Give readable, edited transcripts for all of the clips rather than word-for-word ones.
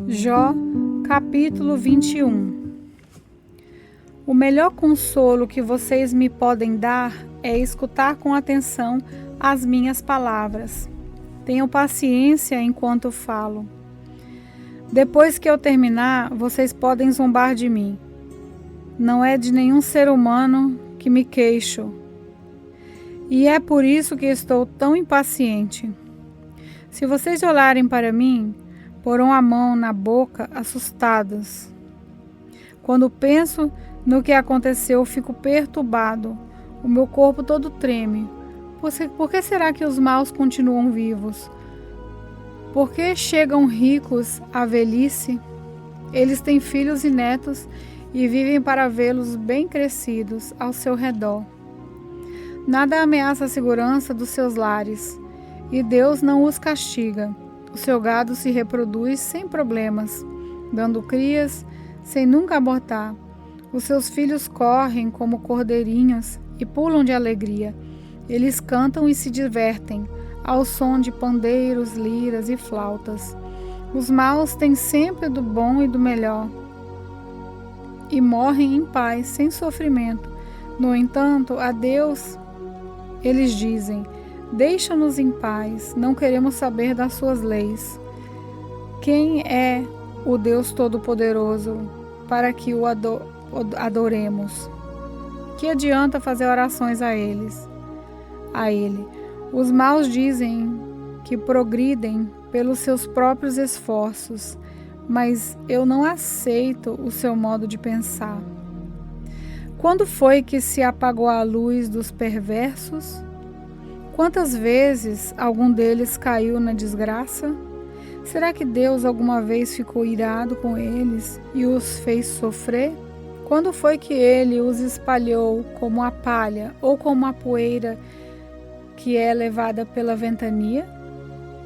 Jó, capítulo 21. O melhor consolo que vocês me podem dar é escutar com atenção as minhas palavras. Tenham paciência enquanto falo. Depois que eu terminar, vocês podem zombar de mim. Não é de nenhum ser humano que me queixo. E é por isso que estou tão impaciente. Se vocês olharem para mim, porão a mão na boca assustados. Quando penso no que aconteceu, fico perturbado. O meu corpo todo treme. Por que será que os maus continuam vivos? Por que chegam ricos à velhice? Eles têm filhos e netos e vivem para vê-los bem crescidos ao seu redor. Nada ameaça a segurança dos seus lares, e Deus não os castiga. O seu gado se reproduz sem problemas, dando crias sem nunca abortar. Os seus filhos correm como cordeirinhos e pulam de alegria. Eles cantam e se divertem, ao som de pandeiros, liras e flautas. Os maus têm sempre do bom e do melhor, e morrem em paz, sem sofrimento. No entanto, a Deus eles dizem: deixa-nos em paz, não queremos saber das suas leis. Quem é o Deus Todo-Poderoso para que o adoremos? Que adianta fazer orações a Ele? Os maus dizem que progridem pelos seus próprios esforços, mas eu não aceito o seu modo de pensar. Quando foi que se apagou a luz dos perversos? Quantas vezes algum deles caiu na desgraça? Será que Deus alguma vez ficou irado com eles e os fez sofrer? Quando foi que Ele os espalhou como a palha ou como a poeira que é levada pela ventania?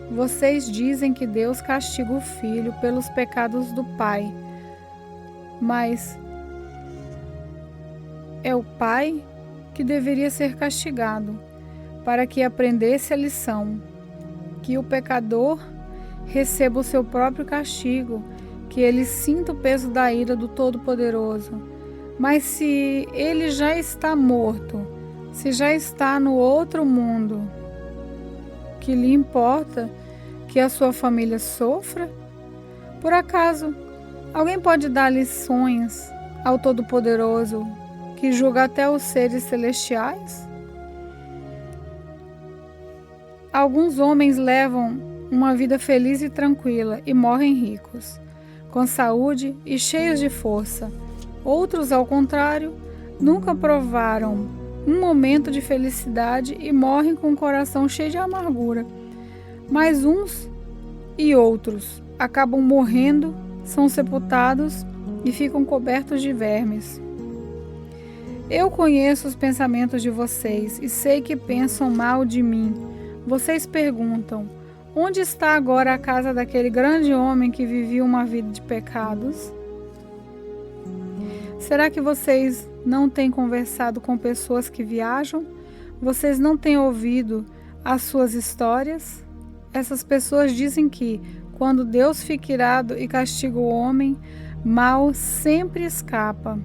Vocês dizem que Deus castiga o filho pelos pecados do pai, mas é o pai que deveria ser castigado, para que aprendesse a lição, que o pecador receba o seu próprio castigo, que ele sinta o peso da ira do Todo-Poderoso. Mas se ele já está morto, se já está no outro mundo, que lhe importa que a sua família sofra? Por acaso, alguém pode dar lições ao Todo-Poderoso, que julga até os seres celestiais? Alguns homens levam uma vida feliz e tranquila e morrem ricos, com saúde e cheios de força. Outros, ao contrário, nunca provaram um momento de felicidade e morrem com o coração cheio de amargura. Mas uns e outros acabam morrendo, são sepultados e ficam cobertos de vermes. Eu conheço os pensamentos de vocês e sei que pensam mal de mim. Vocês perguntam: onde está agora a casa daquele grande homem que vivia uma vida de pecados? Será que vocês não têm conversado com pessoas que viajam? Vocês não têm ouvido as suas histórias? Essas pessoas dizem que, quando Deus fica irado e castiga o homem, mal sempre escapa.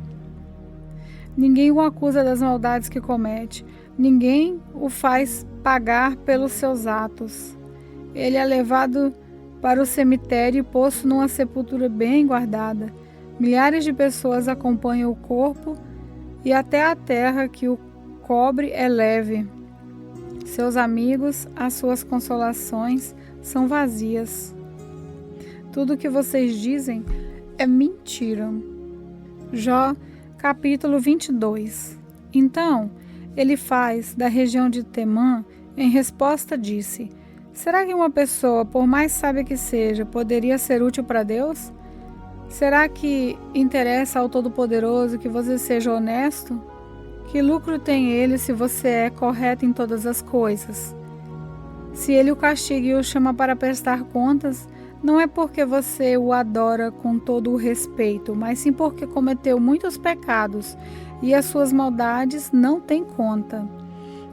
Ninguém o acusa das maldades que comete. Ninguém o faz pagar pelos seus atos. Ele é levado para o cemitério e posto numa sepultura bem guardada. Milhares de pessoas acompanham o corpo e até a terra que o cobre é leve. Seus amigos, as suas consolações são vazias. Tudo o que vocês dizem é mentira. Jó, capítulo 22. Então, Elifaz, da região de Temã, em resposta disse: será que uma pessoa, por mais sábia que seja, poderia ser útil para Deus? Será que interessa ao Todo-Poderoso que você seja honesto? Que lucro tem ele se você é correto em todas as coisas? Se ele o castiga e o chama para prestar contas, não é porque você o adora com todo o respeito, mas sim porque cometeu muitos pecados e as suas maldades não têm conta.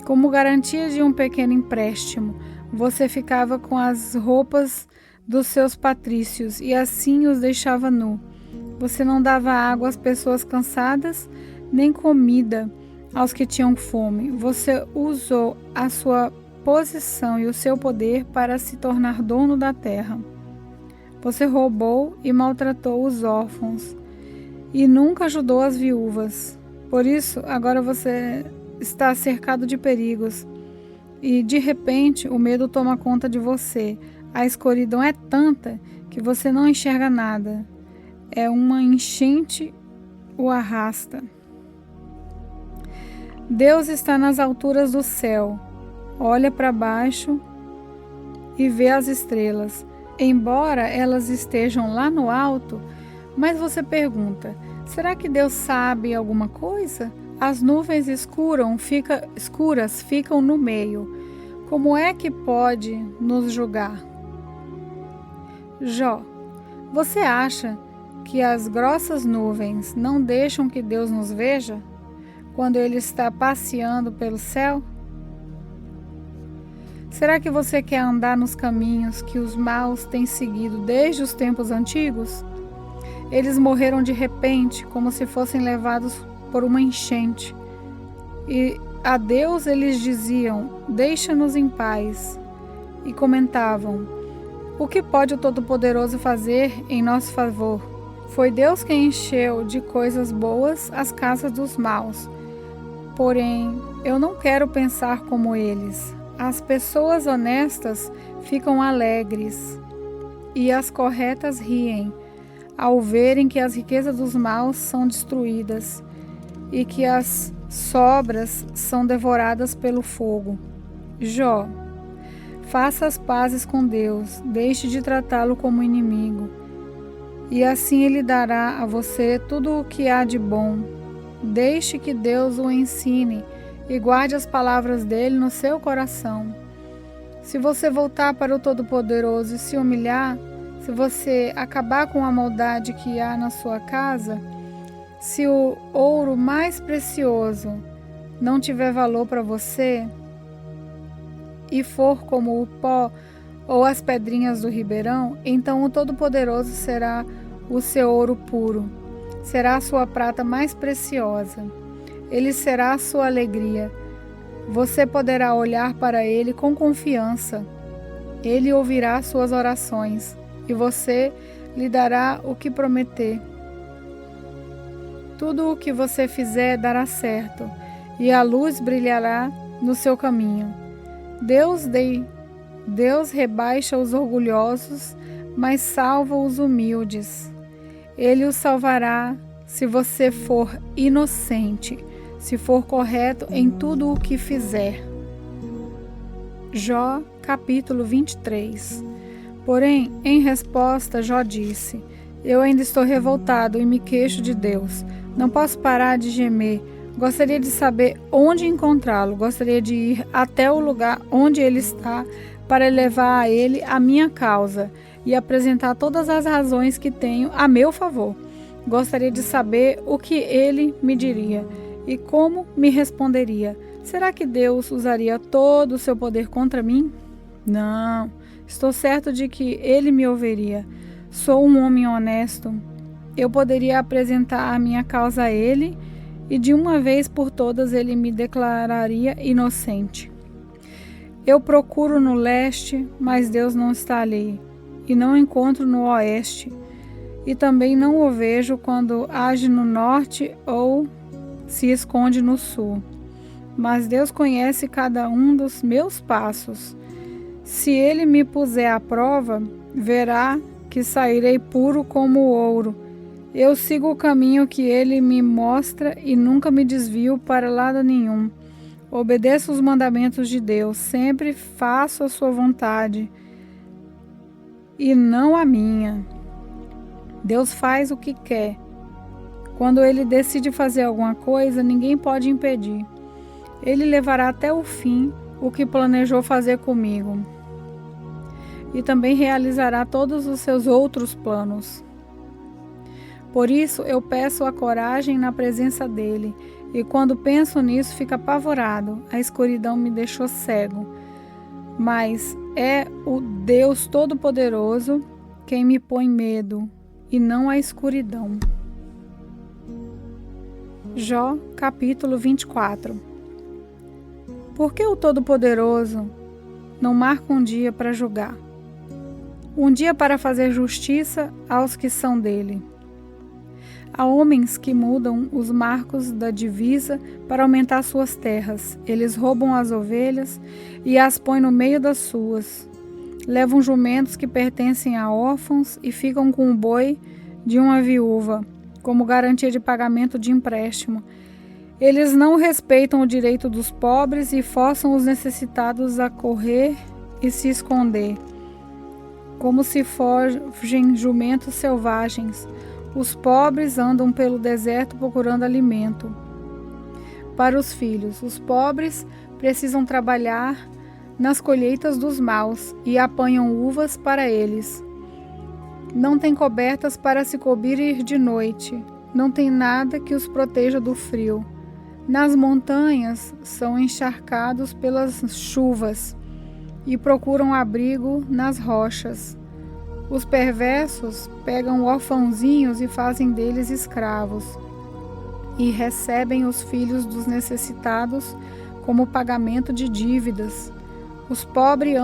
Como garantia de um pequeno empréstimo, você ficava com as roupas dos seus patrícios e assim os deixava nu. Você não dava água às pessoas cansadas, nem comida aos que tinham fome. Você usou a sua posição e o seu poder para se tornar dono da terra. Você roubou e maltratou os órfãos e nunca ajudou as viúvas. Por isso, agora você está cercado de perigos e, de repente, o medo toma conta de você. A escuridão é tanta que você não enxerga nada. É uma enchente o arrasta. Deus está nas alturas do céu. Olha para baixo e vê as estrelas. Embora elas estejam lá no alto, mas você pergunta, será que Deus sabe alguma coisa? As nuvens escuras ficam no meio. Como é que pode nos julgar? Jó, você acha que as grossas nuvens não deixam que Deus nos veja quando Ele está passeando pelo céu? Será que você quer andar nos caminhos que os maus têm seguido desde os tempos antigos? Eles morreram de repente, como se fossem levados por uma enchente. E a Deus eles diziam, deixa-nos em paz. E comentavam, o que pode o Todo-Poderoso fazer em nosso favor? Foi Deus quem encheu de coisas boas as casas dos maus. Porém, eu não quero pensar como eles. As pessoas honestas ficam alegres e as corretas riem ao verem que as riquezas dos maus são destruídas e que as sobras são devoradas pelo fogo. Jó, faça as pazes com Deus, deixe de tratá-lo como inimigo, e assim Ele dará a você tudo o que há de bom. Deixe que Deus o ensine e guarde as palavras dele no seu coração. Se você voltar para o Todo-Poderoso e se humilhar, se você acabar com a maldade que há na sua casa, se o ouro mais precioso não tiver valor para você e for como o pó ou as pedrinhas do ribeirão, então o Todo-Poderoso será o seu ouro puro, será a sua prata mais preciosa. Ele será a sua alegria. Você poderá olhar para Ele com confiança. Ele ouvirá suas orações e você lhe dará o que prometer. Tudo o que você fizer dará certo e a luz brilhará no seu caminho. Deus rebaixa os orgulhosos, mas salva os humildes. Ele os salvará se você for inocente, se for correto em tudo o que fizer. Jó, capítulo 23. Porém, em resposta, Jó disse, eu ainda estou revoltado e me queixo de Deus. Não posso parar de gemer. Gostaria de saber onde encontrá-lo. Gostaria de ir até o lugar onde ele está para levar a ele a minha causa e apresentar todas as razões que tenho a meu favor. Gostaria de saber o que ele me diria e como me responderia. Será que Deus usaria todo o seu poder contra mim? Não, estou certo de que ele me ouviria. Sou um homem honesto. Eu poderia apresentar a minha causa a ele e de uma vez por todas ele me declararia inocente. Eu procuro no leste, mas Deus não está ali, e não encontro no oeste, e também não o vejo quando age no norte ou se esconde no sul. Mas Deus conhece cada um dos meus passos. Se ele me puser à prova, verá que sairei puro como ouro. Eu sigo o caminho que ele me mostra e nunca me desvio para lado nenhum. Obedeço os mandamentos de Deus, sempre faço a sua vontade e não a minha. Deus faz o que quer. Quando ele decide fazer alguma coisa, ninguém pode impedir. Ele levará até o fim o que planejou fazer comigo. E também realizará todos os seus outros planos. Por isso eu peço a coragem na presença dele, e quando penso nisso fico apavorado. A escuridão me deixou cego. Mas é o Deus Todo-Poderoso quem me põe medo, e não a escuridão. Jó, capítulo 24. Por que o Todo-Poderoso não marca um dia para julgar? Um dia para fazer justiça aos que são dele. Há homens que mudam os marcos da divisa para aumentar suas terras. Eles roubam as ovelhas e as põem no meio das suas. Levam jumentos que pertencem a órfãos e ficam com o boi de uma viúva, como garantia de pagamento de empréstimo. Eles não respeitam o direito dos pobres e forçam os necessitados a correr e se esconder, como se fogem jumentos selvagens. Os pobres andam pelo deserto procurando alimento para os filhos. Os pobres precisam trabalhar nas colheitas dos maus e apanham uvas para eles. Não têm cobertas para se cobrir de noite. Não tem nada que os proteja do frio. Nas montanhas são encharcados pelas chuvas e procuram abrigo nas rochas. Os perversos pegam orfãozinhos e fazem deles escravos, e recebem os filhos dos necessitados como pagamento de dívidas. Os pobres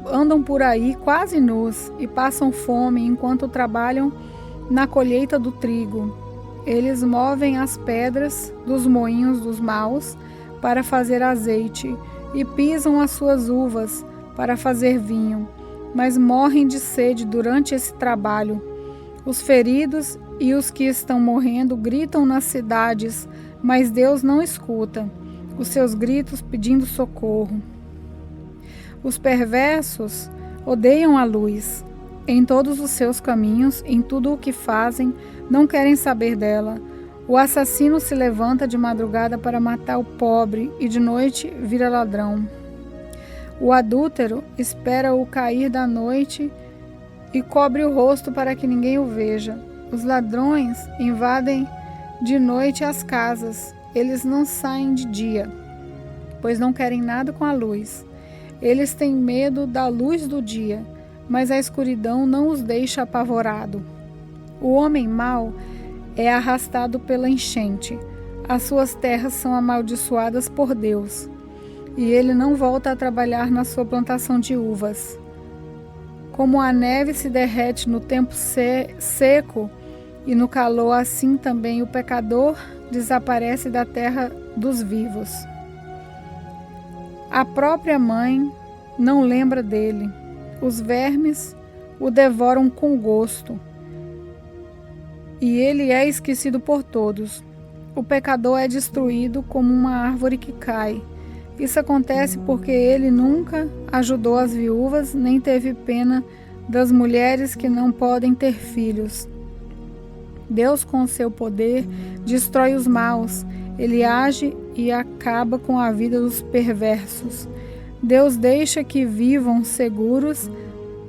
andam por aí quase nus e passam fome enquanto trabalham na colheita do trigo. Eles movem as pedras dos moinhos dos maus para fazer azeite e pisam as suas uvas para fazer vinho, mas morrem de sede durante esse trabalho. Os feridos e os que estão morrendo gritam nas cidades, mas Deus não escuta os seus gritos pedindo socorro. Os perversos odeiam a luz. Em todos os seus caminhos, em tudo o que fazem, não querem saber dela. O assassino se levanta de madrugada para matar o pobre e de noite vira ladrão. O adúltero espera o cair da noite e cobre o rosto para que ninguém o veja. Os ladrões invadem de noite as casas. Eles não saem de dia, pois não querem nada com a luz. Eles têm medo da luz do dia, mas a escuridão não os deixa apavorado. O homem mau é arrastado pela enchente. As suas terras são amaldiçoadas por Deus, e ele não volta a trabalhar na sua plantação de uvas. Como a neve se derrete no tempo seco e no calor, assim também o pecador desaparece da terra dos vivos. A própria mãe não lembra dele. Os vermes o devoram com gosto, e ele é esquecido por todos. O pecador é destruído como uma árvore que cai. Isso acontece porque ele nunca ajudou as viúvas, nem teve pena das mulheres que não podem ter filhos. Deus, com seu poder, destrói os maus. Ele age e acaba com a vida dos perversos. Deus deixa que vivam seguros,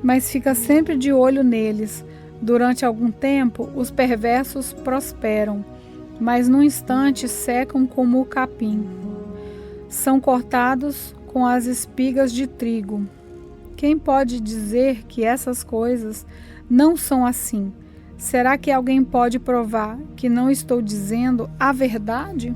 mas fica sempre de olho neles. Durante algum tempo, os perversos prosperam, mas num instante secam como o capim. São cortados com as espigas de trigo. Quem pode dizer que essas coisas não são assim? Será que alguém pode provar que não estou dizendo a verdade?